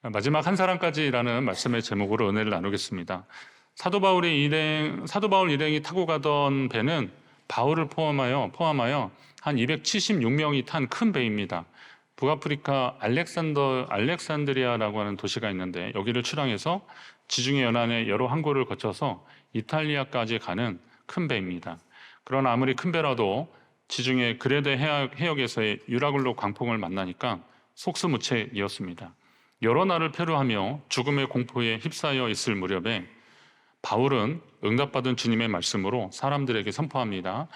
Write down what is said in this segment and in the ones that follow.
마지막 한 사람까지라는 말씀의 제목으로 은혜를 나누겠습니다. 사도 바울 일행이 타고 가던 배는 바울을 포함하여 한 276명이 탄 큰 배입니다. 북아프리카 알렉산드리아라고 하는 도시가 있는데 여기를 출항해서 지중해 연안의 여러 항구를 거쳐서 이탈리아까지 가는 큰 배입니다. 그러나 아무리 큰 배라도 지중해 그레데 해역에서의 유라굴로 광풍을 만나니까 속수무책이었습니다. 여러 날을 표류하며 죽음의 공포에 휩싸여 있을 무렵에 바울은 응답받은 주님의 말씀으로 사람들에게 선포합니다.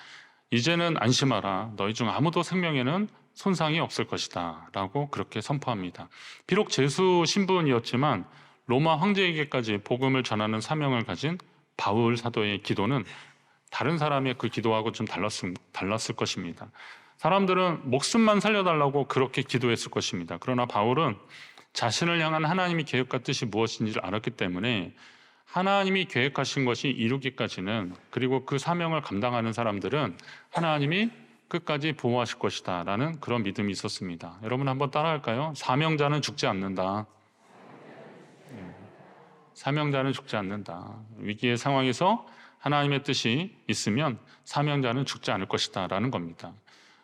이제는 안심하라. 너희 중 아무도 생명에는 손상이 없을 것이다. 라고 그렇게 선포합니다. 비록 제수 신분이었지만 로마 황제에게까지 복음을 전하는 사명을 가진 바울 사도의 기도는 다른 사람의 그 기도하고 좀 달랐을 것입니다. 사람들은 목숨만 살려달라고 그렇게 기도했을 것입니다. 그러나 바울은 자신을 향한 하나님의 계획과 뜻이 무엇인지를 알았기 때문에 하나님이 계획하신 것이 이루기까지는, 그리고 그 사명을 감당하는 사람들은 하나님이 끝까지 보호하실 것이다 라는 그런 믿음이 있었습니다. 여러분 한번 따라할까요? 사명자는 죽지 않는다. 사명자는 죽지 않는다. 위기의 상황에서 하나님의 뜻이 있으면 사명자는 죽지 않을 것이다 라는 겁니다.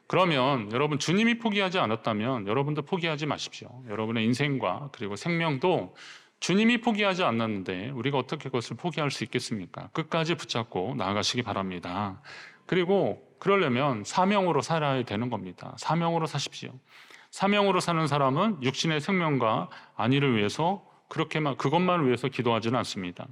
그러면 여러분, 주님이 포기하지 않았다면 여러분도 포기하지 마십시오. 여러분의 인생과 그리고 생명도 주님이 포기하지 않았는데 우리가 어떻게 그것을 포기할 수 있겠습니까? 끝까지 붙잡고 나아가시기 바랍니다. 그리고 그러려면 사명으로 살아야 되는 겁니다. 사명으로 사십시오. 사명으로 사는 사람은 육신의 생명과 안위를 위해서 그것만 위해서 기도하지는 않습니다.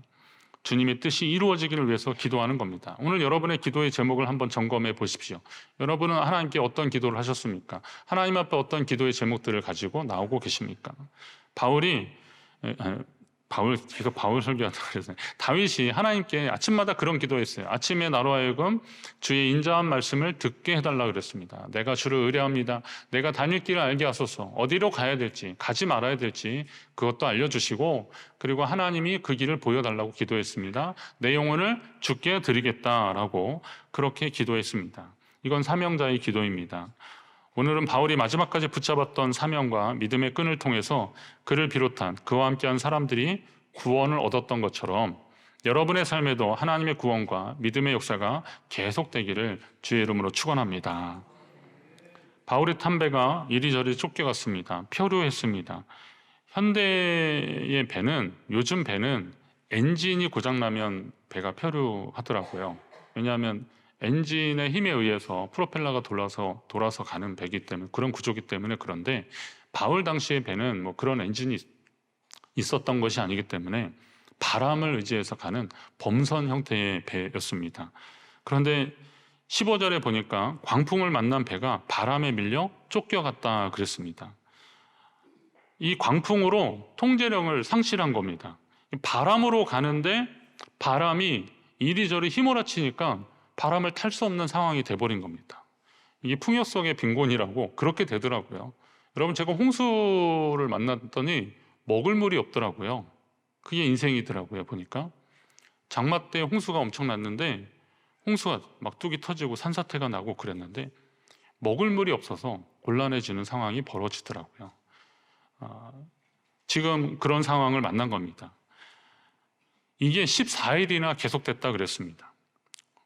주님의 뜻이 이루어지기를 위해서 기도하는 겁니다. 오늘 여러분의 기도의 제목을 한번 점검해 보십시오. 여러분은 하나님께 어떤 기도를 하셨습니까? 하나님 앞에 어떤 기도의 제목들을 가지고 나오고 계십니까? 계속 바울 설교하다고 그랬어요. 다윗이 하나님께 아침마다 그런 기도했어요. 아침에 나로 하여금 주의 인자한 말씀을 듣게 해달라 그랬습니다. 내가 주를 의뢰합니다. 내가 다닐 길을 알게 하소서. 어디로 가야 될지, 가지 말아야 될지 그것도 알려주시고, 그리고 하나님이 그 길을 보여달라고 기도했습니다. 내 영혼을 주께 드리겠다라고 그렇게 기도했습니다. 이건 사명자의 기도입니다. 오늘은 바울이 마지막까지 붙잡았던 사명과 믿음의 끈을 통해서 그를 비롯한 그와 함께한 사람들이 구원을 얻었던 것처럼 여러분의 삶에도 하나님의 구원과 믿음의 역사가 계속되기를 주의 이름으로 축원합니다. 바울의 탄 배가 이리저리 쫓겨갔습니다. 표류했습니다. 현대의 배는, 요즘 배는 엔진이 고장나면 배가 표류하더라고요. 왜냐하면 엔진의 힘에 의해서 프로펠러가 돌아서 가는 배기 때문에, 그런 구조기 때문에. 그런데 바울 당시의 배는 뭐 그런 엔진이 있었던 것이 아니기 때문에 바람을 의지해서 가는 범선 형태의 배였습니다. 그런데 15절에 보니까 광풍을 만난 배가 바람에 밀려 쫓겨갔다 그랬습니다. 이 광풍으로 통제력을 상실한 겁니다. 바람으로 가는데 바람이 이리저리 휘몰아치니까 바람을 탈 수 없는 상황이 돼버린 겁니다. 이게 풍요 속의 빈곤이라고 그렇게 되더라고요. 여러분, 제가 홍수를 만났더니 먹을 물이 없더라고요. 그게 인생이더라고요. 보니까 장마 때 홍수가 엄청 났는데 홍수가 막 뚝이 터지고 산사태가 나고 그랬는데 먹을 물이 없어서 곤란해지는 상황이 벌어지더라고요. 지금 그런 상황을 만난 겁니다. 이게 14일이나 계속됐다 그랬습니다.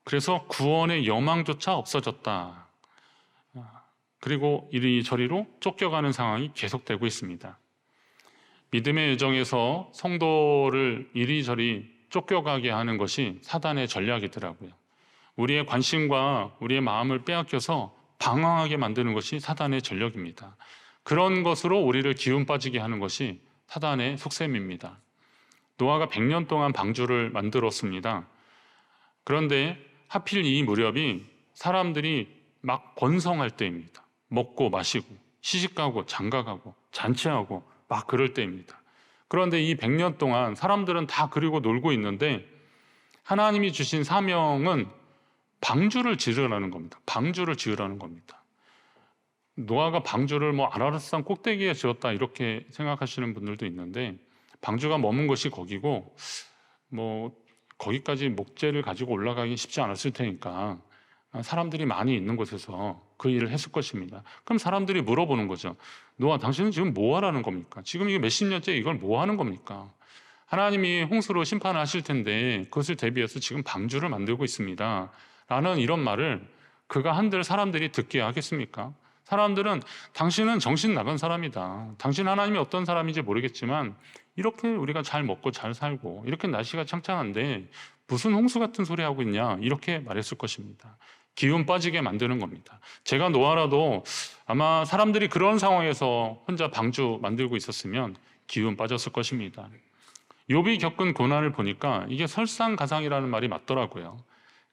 그래서 구원의 여망조차 없어졌다. 그리고 이리저리로 쫓겨가는 상황이 계속되고 있습니다. 믿음의 여정에서 성도를 이리저리 쫓겨가게 하는 것이 사단의 전략이더라고요. 우리의 관심과 우리의 마음을 빼앗겨서 방황하게 만드는 것이 사단의 전략입니다. 그런 것으로 우리를 기운 빠지게 하는 것이 사단의 속셈입니다. 노아가 100년 동안 방주를 만들었습니다. 그런데 하필 이 무렵이 사람들이 막 번성할 때입니다. 먹고 마시고 시집가고 장가가고 잔치하고 막 그럴 때입니다. 그런데 이 100년 동안 사람들은 다 그리고 놀고 있는데 하나님이 주신 사명은 방주를 지으라는 겁니다. 방주를 지으라는 겁니다. 노아가 방주를 아라рат산 꼭대기에 지었다 이렇게 생각하시는 분들도 있는데, 방주가 머문 곳이 거기고 거기까지 목재를 가지고 올라가기 쉽지 않았을 테니까 사람들이 많이 있는 곳에서 그 일을 했을 것입니다. 그럼 사람들이 물어보는 거죠. 노아, 당신은 지금 뭐 하라는 겁니까? 지금 이게 몇십 년째 이걸 뭐 하는 겁니까? 하나님이 홍수로 심판하실 텐데 그것을 대비해서 지금 방주를 만들고 있습니다. 라는 이런 말을 그가 한들 사람들이 듣게 하겠습니까? 사람들은 당신은 정신 나간 사람이다. 당신 하나님이 어떤 사람인지 모르겠지만 이렇게 우리가 잘 먹고 잘 살고 이렇게 날씨가 창창한데 무슨 홍수 같은 소리 하고 있냐 이렇게 말했을 것입니다. 기운 빠지게 만드는 겁니다. 제가 노아라도 아마 사람들이 그런 상황에서 혼자 방주 만들고 있었으면 기운 빠졌을 것입니다. 욥이 겪은 고난을 보니까 이게 설상가상이라는 말이 맞더라고요.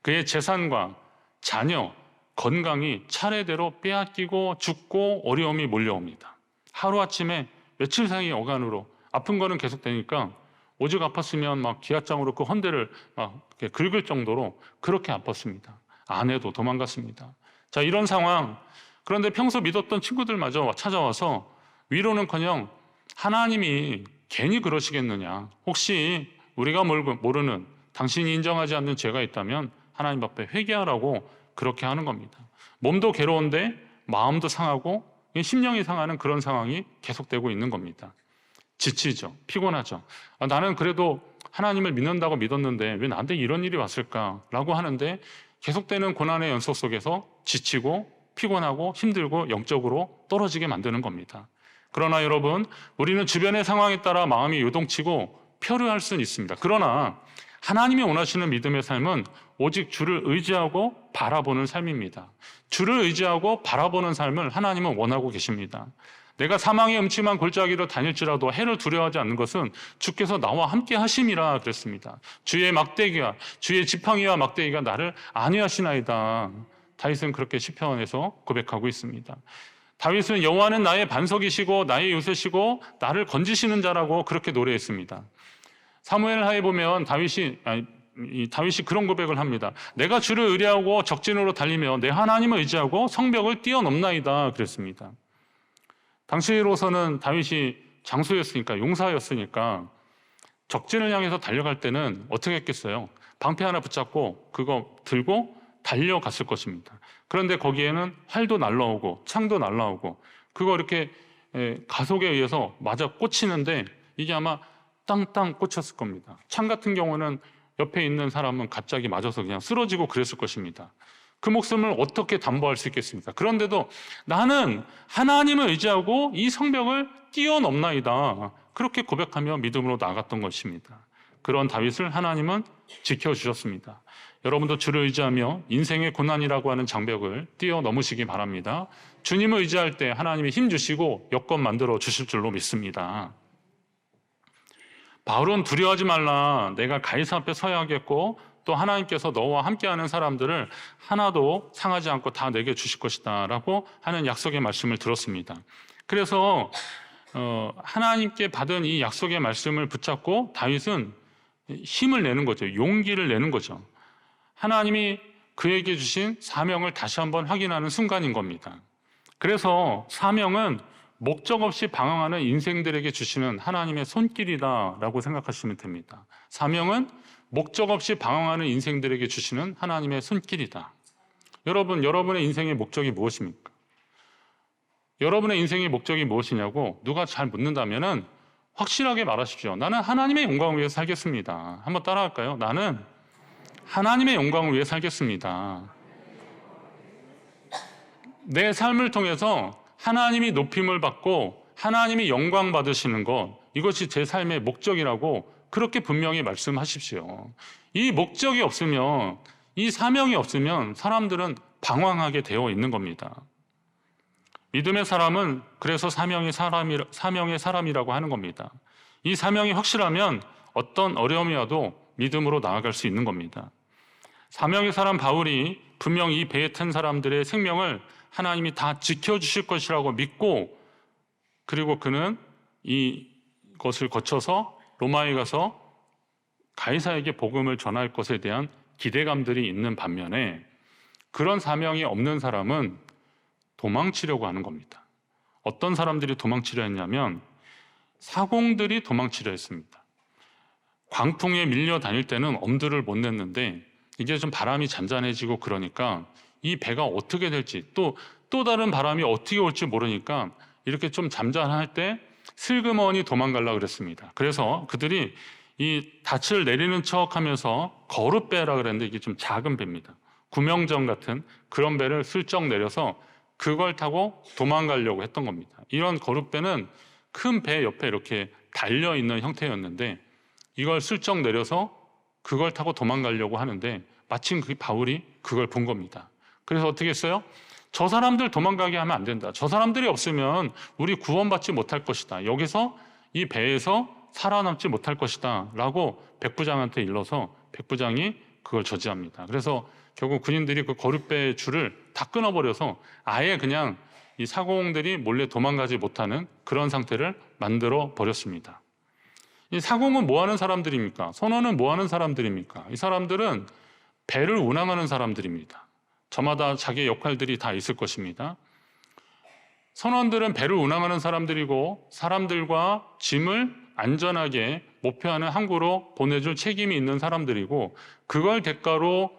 그의 재산과 자녀, 건강이 차례대로 빼앗기고 죽고 어려움이 몰려옵니다. 하루아침에 며칠 사이 어간으로 아픈 거는 계속되니까 오죽 아팠으면 막 기아장으로 그 헌대를 막 긁을 정도로 그렇게 아팠습니다. 아내도 도망갔습니다. 자, 이런 상황. 그런데 평소 믿었던 친구들마저 찾아와서 위로는커녕 하나님이 괜히 그러시겠느냐. 혹시 우리가 모르는 당신이 인정하지 않는 죄가 있다면 하나님 앞에 회개하라고 그렇게 하는 겁니다. 몸도 괴로운데 마음도 상하고 심령이 상하는 그런 상황이 계속되고 있는 겁니다. 지치죠. 피곤하죠. 나는 그래도 하나님을 믿는다고 믿었는데 왜 나한테 이런 일이 왔을까라고 하는데 계속되는 고난의 연속 속에서 지치고 피곤하고 힘들고 영적으로 떨어지게 만드는 겁니다. 그러나 여러분, 우리는 주변의 상황에 따라 마음이 요동치고 표류할 수는 있습니다. 그러나 하나님이 원하시는 믿음의 삶은 오직 주를 의지하고 바라보는 삶입니다. 주를 의지하고 바라보는 삶을 하나님은 원하고 계십니다. 내가 사망의 음침한 골짜기로 다닐지라도 해를 두려워하지 않는 것은 주께서 나와 함께 하심이라 그랬습니다. 주의 막대기와 주의 지팡이와 막대기가 나를 안위하시나이다. 다윗은 그렇게 시편에서 고백하고 있습니다. 다윗은 여호와는 나의 반석이시고 나의 요새시고 나를 건지시는 자라고 그렇게 노래했습니다. 사무엘하에 보면 다윗이 그런 고백을 합니다. 내가 주를 의뢰하고 적진으로 달리며 내 하나님을 의지하고 성벽을 뛰어넘나이다 그랬습니다. 당시로서는 다윗이 장수였으니까 용사였으니까 적진을 향해서 달려갈 때는 어떻게 했겠어요? 방패 하나 붙잡고 그거 들고 달려갔을 것입니다. 그런데 거기에는 활도 날라오고 창도 날라오고 그거 이렇게 가속에 의해서 맞아 꽂히는데 이게 아마 땅땅 꽂혔을 겁니다. 창 같은 경우는 옆에 있는 사람은 갑자기 맞아서 그냥 쓰러지고 그랬을 것입니다. 그 목숨을 어떻게 담보할 수 있겠습니까? 그런데도 나는 하나님을 의지하고 이 성벽을 뛰어넘나이다. 그렇게 고백하며 믿음으로 나아갔던 것입니다. 그런 다윗을 하나님은 지켜주셨습니다. 여러분도 주를 의지하며 인생의 고난이라고 하는 장벽을 뛰어넘으시기 바랍니다. 주님을 의지할 때 하나님이 힘주시고 여건 만들어 주실 줄로 믿습니다. 바울은 두려워하지 말라. 내가 가이사 앞에 서야 하겠고 또 하나님께서 너와 함께하는 사람들을 하나도 상하지 않고 다 내게 주실 것이다 라고 하는 약속의 말씀을 들었습니다. 그래서 하나님께 받은 이 약속의 말씀을 붙잡고 다윗은 힘을 내는 거죠. 용기를 내는 거죠. 하나님이 그에게 주신 사명을 다시 한번 확인하는 순간인 겁니다. 그래서 사명은 목적 없이 방황하는 인생들에게 주시는 하나님의 손길이다라고 생각하시면 됩니다. 사명은 목적 없이 방황하는 인생들에게 주시는 하나님의 손길이다. 여러분, 여러분의 인생의 목적이 무엇입니까? 여러분의 인생의 목적이 무엇이냐고 누가 잘 묻는다면은 확실하게 말하십시오. 나는 하나님의 영광을 위해 살겠습니다. 한번 따라할까요? 나는 하나님의 영광을 위해 살겠습니다. 내 삶을 통해서 하나님이 높임을 받고 하나님이 영광 받으시는 것, 이것이 제 삶의 목적이라고 그렇게 분명히 말씀하십시오. 이 목적이 없으면, 이 사명이 없으면 사람들은 방황하게 되어 있는 겁니다. 믿음의 사람은 그래서 사명의 사람이라고 하는 겁니다. 이 사명이 확실하면 어떤 어려움이 와도 믿음으로 나아갈 수 있는 겁니다. 사명의 사람 바울이 분명 이 배에 탄 사람들의 생명을 하나님이 다 지켜주실 것이라고 믿고, 그리고 그는 이것을 거쳐서 로마에 가서 가이사에게 복음을 전할 것에 대한 기대감들이 있는 반면에 그런 사명이 없는 사람은 도망치려고 하는 겁니다. 어떤 사람들이 도망치려 했냐면 사공들이 도망치려 했습니다. 광풍에 밀려 다닐 때는 엄두를 못 냈는데 이게 좀 바람이 잔잔해지고 그러니까 이 배가 어떻게 될지 또 다른 바람이 어떻게 올지 모르니까 이렇게 좀 잠잠할 때 슬그머니 도망가려고 그랬습니다. 그래서 그들이 이 닻을 내리는 척 하면서 거룻배라 그랬는데 이게 좀 작은 배입니다. 구명정 같은 그런 배를 슬쩍 내려서 그걸 타고 도망가려고 했던 겁니다. 이런 거룻배는 큰 배 옆에 이렇게 달려있는 형태였는데 이걸 슬쩍 내려서 그걸 타고 도망가려고 하는데 마침 그 바울이 그걸 본 겁니다. 그래서 어떻게 했어요? 저 사람들 도망가게 하면 안 된다. 저 사람들이 없으면 우리 구원받지 못할 것이다. 여기서 이 배에서 살아남지 못할 것이다 라고 백부장한테 일러서 백부장이 그걸 저지합니다. 그래서 결국 군인들이 그 거룻배의 줄을 다 끊어버려서 아예 그냥 이 사공들이 몰래 도망가지 못하는 그런 상태를 만들어 버렸습니다. 이 사공은 뭐 하는 사람들입니까? 선원은 뭐 하는 사람들입니까? 이 사람들은 배를 운항하는 사람들입니다. 저마다 자기의 역할들이 다 있을 것입니다. 선원들은 배를 운항하는 사람들이고 사람들과 짐을 안전하게 목표하는 항구로 보내줄 책임이 있는 사람들이고 그걸 대가로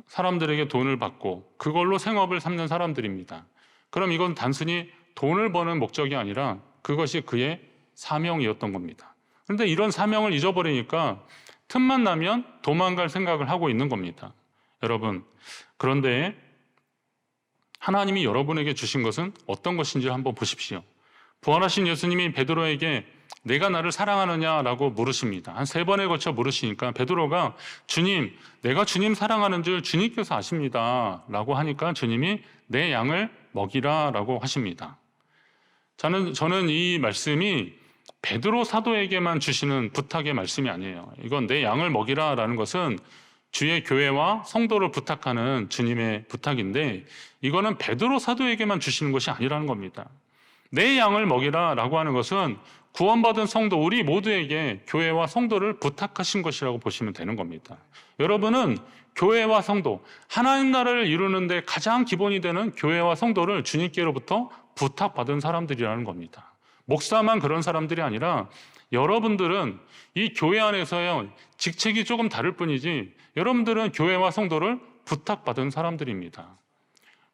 사람들에게 돈을 받고 그걸로 생업을 삼는 사람들입니다. 그럼 이건 단순히 돈을 버는 목적이 아니라 그것이 그의 사명이었던 겁니다. 그런데 이런 사명을 잊어버리니까 틈만 나면 도망갈 생각을 하고 있는 겁니다. 여러분, 그런데 하나님이 여러분에게 주신 것은 어떤 것인지 한번 보십시오. 부활하신 예수님이 베드로에게 내가 나를 사랑하느냐라고 물으십니다. 한 3번에 걸쳐 물으시니까 베드로가 주님, 내가 주님 사랑하는 줄 주님께서 아십니다 라고 하니까 주님이 내 양을 먹이라 라고 하십니다. 저는 이 말씀이 베드로 사도에게만 주시는 부탁의 말씀이 아니에요. 이건 내 양을 먹이라 라는 것은 주의 교회와 성도를 부탁하는 주님의 부탁인데 이거는 베드로 사도에게만 주시는 것이 아니라는 겁니다. 내 양을 먹이라 라고 하는 것은 구원받은 성도 우리 모두에게 교회와 성도를 부탁하신 것이라고 보시면 되는 겁니다. 여러분은 교회와 성도, 하나님 나라를 이루는 데 가장 기본이 되는 교회와 성도를 주님께로부터 부탁받은 사람들이라는 겁니다. 목사만 그런 사람들이 아니라 여러분들은 이 교회 안에서의 직책이 조금 다를 뿐이지 여러분들은 교회와 성도를 부탁받은 사람들입니다.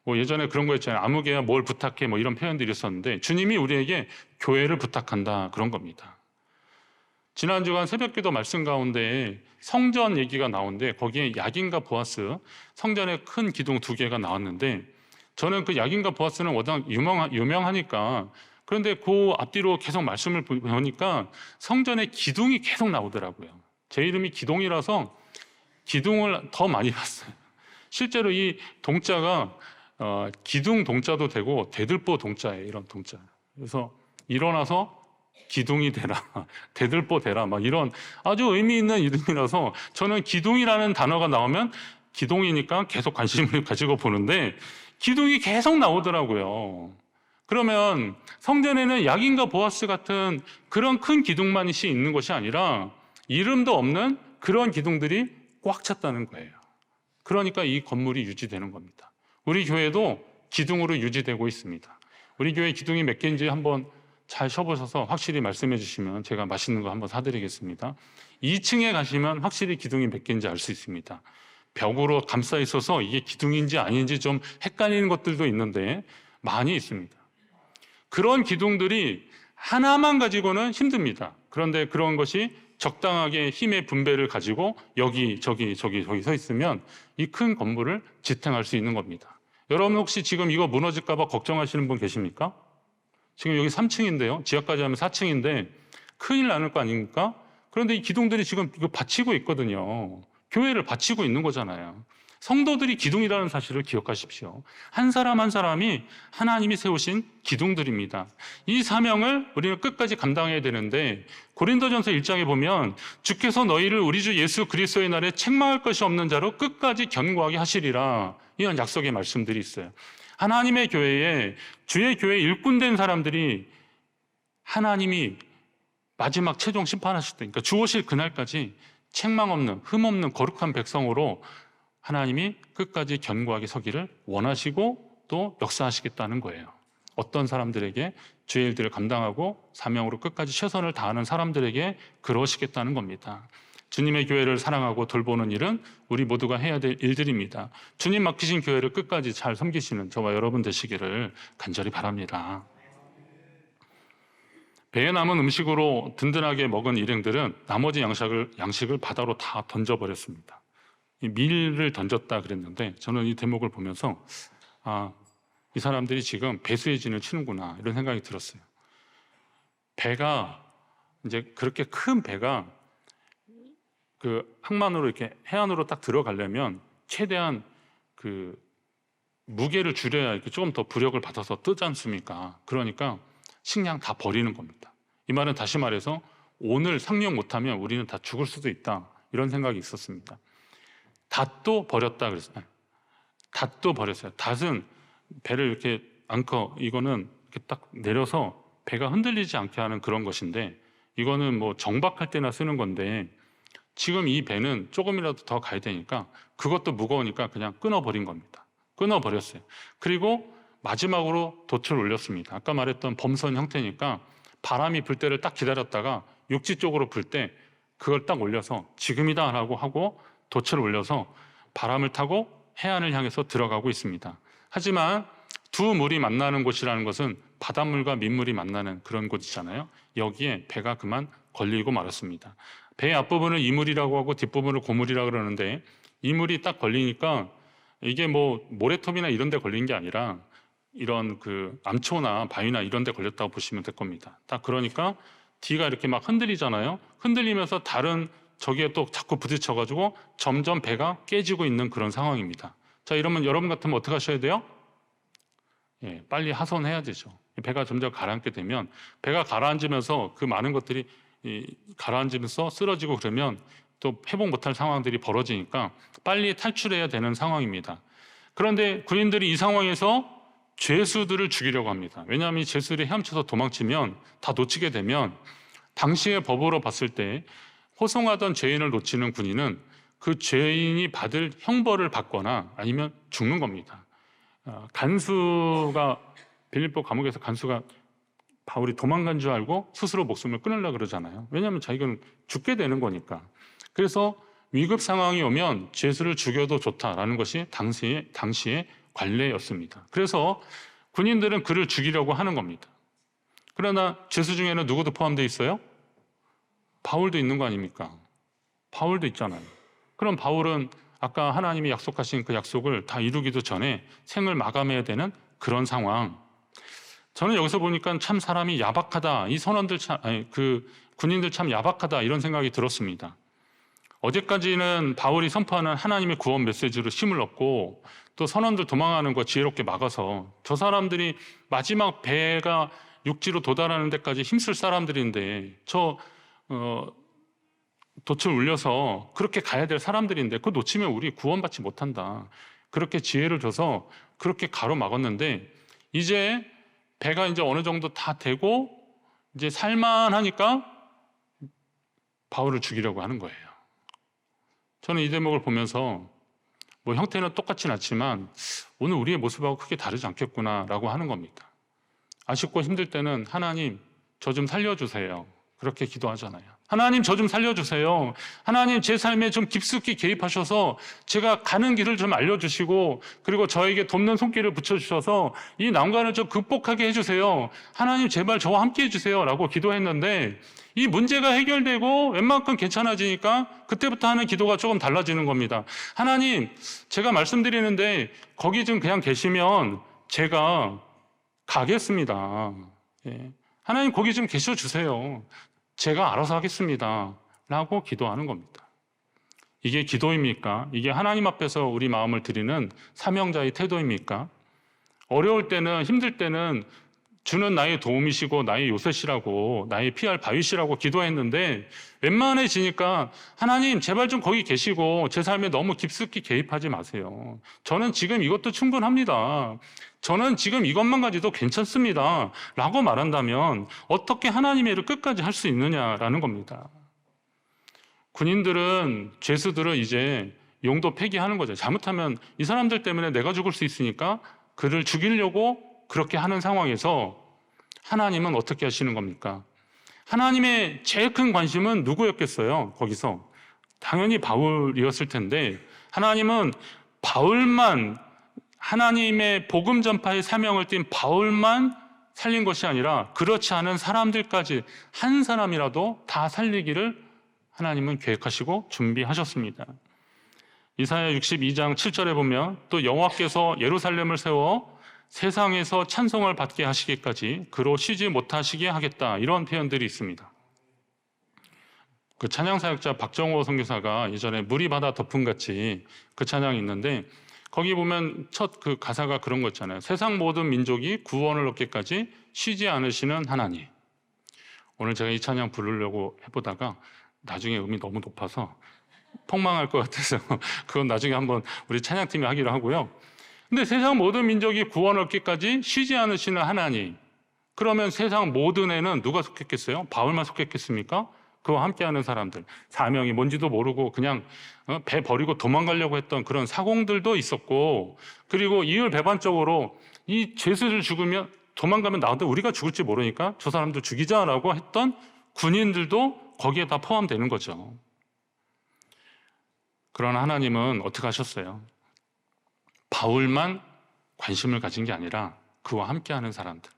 예전에 그런 거 있잖아요. 아무개야 뭘 부탁해 뭐 이런 표현들이 있었는데 주님이 우리에게 교회를 부탁한다 그런 겁니다. 지난 주간 새벽기도 말씀 가운데 성전 얘기가 나오는데 거기에 야긴과 보아스 성전에 큰 기둥 2개가 나왔는데 저는 그 야긴과 보아스는 워낙 유명하니까 그런데 그 앞뒤로 계속 말씀을 보니까 성전에 기둥이 계속 나오더라고요. 제 이름이 기동이라서 기둥을 더 많이 봤어요. 실제로 이 동자가 기둥 동자도 되고 대들보 동자예요. 이런 동자. 그래서 일어나서 기둥이 되라, 대들보 되라 막 이런 아주 의미 있는 이름이라서 저는 기둥이라는 단어가 나오면 기둥이니까 계속 관심을 가지고 보는데 기둥이 계속 나오더라고요. 그러면 성전에는 야긴과 보아스 같은 그런 큰 기둥만이 있는 것이 아니라 이름도 없는 그런 기둥들이 꽉 찼다는 거예요. 그러니까 이 건물이 유지되는 겁니다. 우리 교회도 기둥으로 유지되고 있습니다. 우리 교회 기둥이 몇 개인지 한번 잘 쉬어보셔서 확실히 말씀해 주시면 제가 맛있는 거 한번 사드리겠습니다. 2층에 가시면 확실히 기둥이 몇 개인지 알 수 있습니다. 벽으로 감싸 있어서 이게 기둥인지 아닌지 좀 헷갈리는 것들도 있는데 많이 있습니다. 그런 기둥들이 하나만 가지고는 힘듭니다. 그런데 그런 것이 적당하게 힘의 분배를 가지고 여기 저기 서 있으면 이 큰 건물을 지탱할 수 있는 겁니다. 여러분 혹시 지금 이거 무너질까 봐 걱정하시는 분 계십니까? 지금 여기 3층인데요. 지하까지 하면 4층인데 큰일 나는 거 아닙니까? 그런데 이 기둥들이 지금 이거 받치고 있거든요. 교회를 받치고 있는 거잖아요. 성도들이 기둥이라는 사실을 기억하십시오. 한 사람 한 사람이 하나님이 세우신 기둥들입니다. 이 사명을 우리는 끝까지 감당해야 되는데 고린도전서 1장에 보면 주께서 너희를 우리 주 예수 그리스도의 날에 책망할 것이 없는 자로 끝까지 견고하게 하시리라 이런 약속의 말씀들이 있어요. 하나님의 교회에 주의 교회 일꾼된 사람들이 하나님이 마지막 최종 심판하실 때 그러니까 주 오실 그날까지 책망 없는 흠 없는 거룩한 백성으로 하나님이 끝까지 견고하게 서기를 원하시고 또 역사하시겠다는 거예요. 어떤 사람들에게 주의 일들을 감당하고 사명으로 끝까지 최선을 다하는 사람들에게 그러시겠다는 겁니다. 주님의 교회를 사랑하고 돌보는 일은 우리 모두가 해야 될 일들입니다. 주님 맡기신 교회를 끝까지 잘 섬기시는 저와 여러분 되시기를 간절히 바랍니다. 배에 남은 음식으로 든든하게 먹은 일행들은 나머지 양식을 바다로 다 던져버렸습니다. 밀을 던졌다 그랬는데 저는 이 대목을 보면서 이 사람들이 지금 배수의 진을 치는구나 이런 생각이 들었어요. 배가 이제 그렇게 큰 배가 그 항만으로 이렇게 해안으로 딱 들어가려면 최대한 그 무게를 줄여야 이렇게 조금 더 부력을 받아서 뜨지 않습니까? 그러니까 식량 다 버리는 겁니다. 이 말은 다시 말해서 오늘 상륙 못하면 우리는 다 죽을 수도 있다 이런 생각이 있었습니다. 닷도 버렸다 그랬어요. 닷도 버렸어요. 닷은 배를 이렇게 앙커 이거는 이렇게 딱 내려서 배가 흔들리지 않게 하는 그런 것인데 이거는 뭐 정박할 때나 쓰는 건데 지금 이 배는 조금이라도 더 가야 되니까 그것도 무거우니까 그냥 끊어버린 겁니다. 끊어버렸어요. 그리고 마지막으로 돛을 올렸습니다. 아까 말했던 범선 형태니까 바람이 불 때를 딱 기다렸다가 육지 쪽으로 불 때 그걸 딱 올려서 지금이다 라고 하고 돛을 올려서 바람을 타고 해안을 향해서 들어가고 있습니다. 하지만 두 물이 만나는 곳이라는 것은 바닷물과 민물이 만나는 그런 곳이잖아요. 여기에 배가 그만 걸리고 말았습니다. 배 앞부분을 이물이라고 하고 뒷부분을 고물이라고 그러는데 이물이 딱 걸리니까 이게 뭐 모래톱이나 이런 데 걸린 게 아니라 이런 그 암초나 바위나 이런 데 걸렸다고 보시면 될 겁니다. 딱 그러니까 뒤가 이렇게 막 흔들리잖아요. 흔들리면서 다른 저기에 또 자꾸 부딪혀가지고 점점 배가 깨지고 있는 그런 상황입니다. 자, 이러면 여러분 같으면 어떻게 하셔야 돼요? 예, 빨리 하선해야 되죠. 배가 점점 가라앉게 되면 배가 가라앉으면서 그 많은 것들이 가라앉으면서 쓰러지고 그러면 또 회복 못할 상황들이 벌어지니까 빨리 탈출해야 되는 상황입니다. 그런데 군인들이 이 상황에서 죄수들을 죽이려고 합니다. 왜냐하면 이 죄수들이 헤엄쳐서 도망치면 다 놓치게 되면 당시의 법으로 봤을 때 호송하던 죄인을 놓치는 군인은 그 죄인이 받을 형벌을 받거나 아니면 죽는 겁니다. 간수가 빌립보 감옥에서 간수가 바울이 도망간 줄 알고 스스로 목숨을 끊으려고 그러잖아요. 왜냐하면 자기는 죽게 되는 거니까. 그래서 위급 상황이 오면 죄수를 죽여도 좋다라는 것이 당시의 관례였습니다. 그래서 군인들은 그를 죽이려고 하는 겁니다. 그러나 죄수 중에는 누구도 포함되어 있어요? 바울도 있는 거 아닙니까? 바울도 있잖아요. 그럼 바울은 아까 하나님이 약속하신 그 약속을 다 이루기도 전에 생을 마감해야 되는 그런 상황. 저는 여기서 보니까 참 사람이 야박하다. 이 선원들 그 군인들 참 야박하다 이런 생각이 들었습니다. 어제까지는 바울이 선포하는 하나님의 구원 메시지로 힘을 얻고 또 선원들 도망가는 거 지혜롭게 막아서 저 사람들이 마지막 배가 육지로 도달하는 데까지 힘쓸 사람들인데 돛을 울려서 그렇게 가야 될 사람들인데 그거 놓치면 우리 구원받지 못한다. 그렇게 지혜를 줘서 그렇게 가로막았는데 이제 배가 이제 어느 정도 다 되고 이제 살만하니까 바울을 죽이려고 하는 거예요. 저는 이 대목을 보면서 뭐 형태는 똑같진 않지만 오늘 우리의 모습하고 크게 다르지 않겠구나라고 하는 겁니다. 아쉽고 힘들 때는 하나님 저 좀 살려주세요. 그렇게 기도하잖아요. 하나님 저 좀 살려주세요. 하나님 제 삶에 좀 깊숙이 개입하셔서 제가 가는 길을 좀 알려주시고 그리고 저에게 돕는 손길을 붙여주셔서 이 난관을 좀 극복하게 해주세요. 하나님 제발 저와 함께 해주세요 라고 기도했는데 이 문제가 해결되고 웬만큼 괜찮아지니까 그때부터 하는 기도가 조금 달라지는 겁니다. 하나님 제가 말씀드리는데 거기 좀 그냥 계시면 제가 가겠습니다. 예. 하나님 거기 좀 계셔주세요. 제가 알아서 하겠습니다. 라고 기도하는 겁니다. 이게 기도입니까? 이게 하나님 앞에서 우리 마음을 드리는 사명자의 태도입니까? 어려울 때는 힘들 때는 주는 나의 도움이시고 나의 요새시라고 나의 피할 바위시라고 기도했는데 웬만해지니까 하나님 제발 좀 거기 계시고 제 삶에 너무 깊숙이 개입하지 마세요. 저는 지금 이것도 충분합니다. 저는 지금 이것만 가지도 괜찮습니다. 라고 말한다면 어떻게 하나님의 일을 끝까지 할 수 있느냐라는 겁니다. 군인들은 죄수들은 이제 용도 폐기하는 거죠. 잘못하면 이 사람들 때문에 내가 죽을 수 있으니까 그를 죽이려고 그렇게 하는 상황에서 하나님은 어떻게 하시는 겁니까? 하나님의 제일 큰 관심은 누구였겠어요? 거기서 당연히 바울이었을 텐데 하나님은 바울만, 하나님의 복음 전파의 사명을 띈 바울만 살린 것이 아니라 그렇지 않은 사람들까지 한 사람이라도 다 살리기를 하나님은 계획하시고 준비하셨습니다. 이사야 62장 7절에 보면 또 여호와께서 예루살렘을 세워 세상에서 찬송을 받게 하시기까지 그로 쉬지 못하시게 하겠다, 이런 표현들이 있습니다. 그 찬양사역자 박정호 선교사가 예전에 물이 바다 덮음같이 그 찬양이 있는데 거기 보면 첫 그 가사가 그런 거 있잖아요. 세상 모든 민족이 구원을 얻기까지 쉬지 않으시는 하나님. 오늘 제가 이 찬양 부르려고 해보다가 나중에 음이 너무 높아서 폭망할 것 같아서 그건 나중에 한번 우리 찬양팀이 하기로 하고요. 근데 세상 모든 민족이 구원을 얻기까지 쉬지 않으시는 하나님. 그러면 세상 모든 애는 누가 속했겠어요? 바울만 속했겠습니까? 그와 함께하는 사람들, 사명이 뭔지도 모르고 그냥 배 버리고 도망가려고 했던 그런 사공들도 있었고, 그리고 이율배반적으로 이 죄수들 죽으면 도망가면 나한테 우리가 죽을지 모르니까 저 사람들 죽이자라고 했던 군인들도 거기에 다 포함되는 거죠. 그러나 하나님은 어떻게 하셨어요? 바울만 관심을 가진 게 아니라 그와 함께하는 사람들,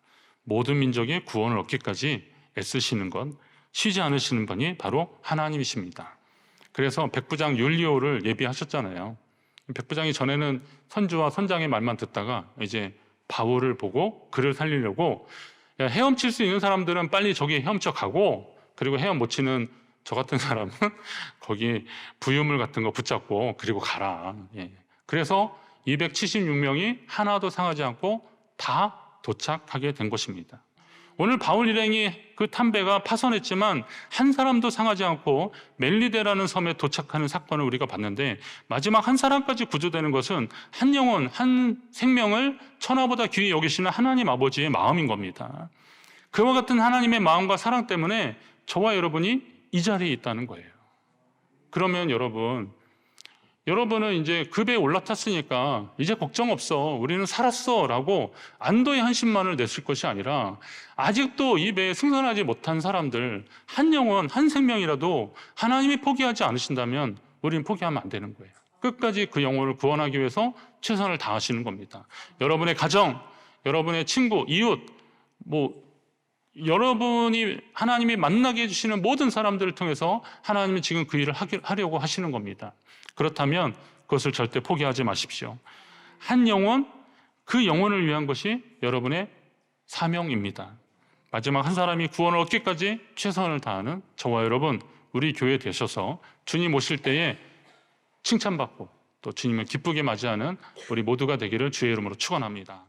모든 민족의 구원을 얻기까지 애쓰시는 건, 쉬지 않으시는 분이 바로 하나님이십니다. 그래서 백부장 율리오를 예비하셨잖아요. 백부장이 전에는 선주와 선장의 말만 듣다가 이제 바울을 보고 그를 살리려고, 헤엄칠 수 있는 사람들은 빨리 저기 헤엄쳐 가고, 그리고 헤엄 못 치는 저 같은 사람은 거기 부유물 같은 거 붙잡고 그리고 가라. 그래서 276명이 하나도 상하지 않고 다 도착하게 된 것입니다. 오늘 바울 일행이 그 탐배가 파손했지만 한 사람도 상하지 않고 멜리데라는 섬에 도착하는 사건을 우리가 봤는데, 마지막 한 사람까지 구조되는 것은 한 영혼, 한 생명을 천하보다 귀히 여기시는 하나님 아버지의 마음인 겁니다. 그와 같은 하나님의 마음과 사랑 때문에 저와 여러분이 이 자리에 있다는 거예요. 그러면 여러분은 이제 그 배에 올라탔으니까 이제 걱정 없어, 우리는 살았어 라고 안도의 한심만을 냈을 것이 아니라, 아직도 이 배에 승선하지 못한 사람들, 한 영혼, 한 생명이라도 하나님이 포기하지 않으신다면 우리는 포기하면 안 되는 거예요. 끝까지 그 영혼을 구원하기 위해서 최선을 다하시는 겁니다. 여러분의 가정, 여러분의 친구, 이웃, 여러분이 하나님이 만나게 해주시는 모든 사람들을 통해서 하나님이 지금 그 일을 하려고 하시는 겁니다. 그렇다면 그것을 절대 포기하지 마십시오. 한 영혼, 그 영혼을 위한 것이 여러분의 사명입니다. 마지막 한 사람이 구원을 얻기까지 최선을 다하는 저와 여러분, 우리 교회 되셔서 주님 오실 때에 칭찬받고 또 주님을 기쁘게 맞이하는 우리 모두가 되기를 주의 이름으로 축원합니다.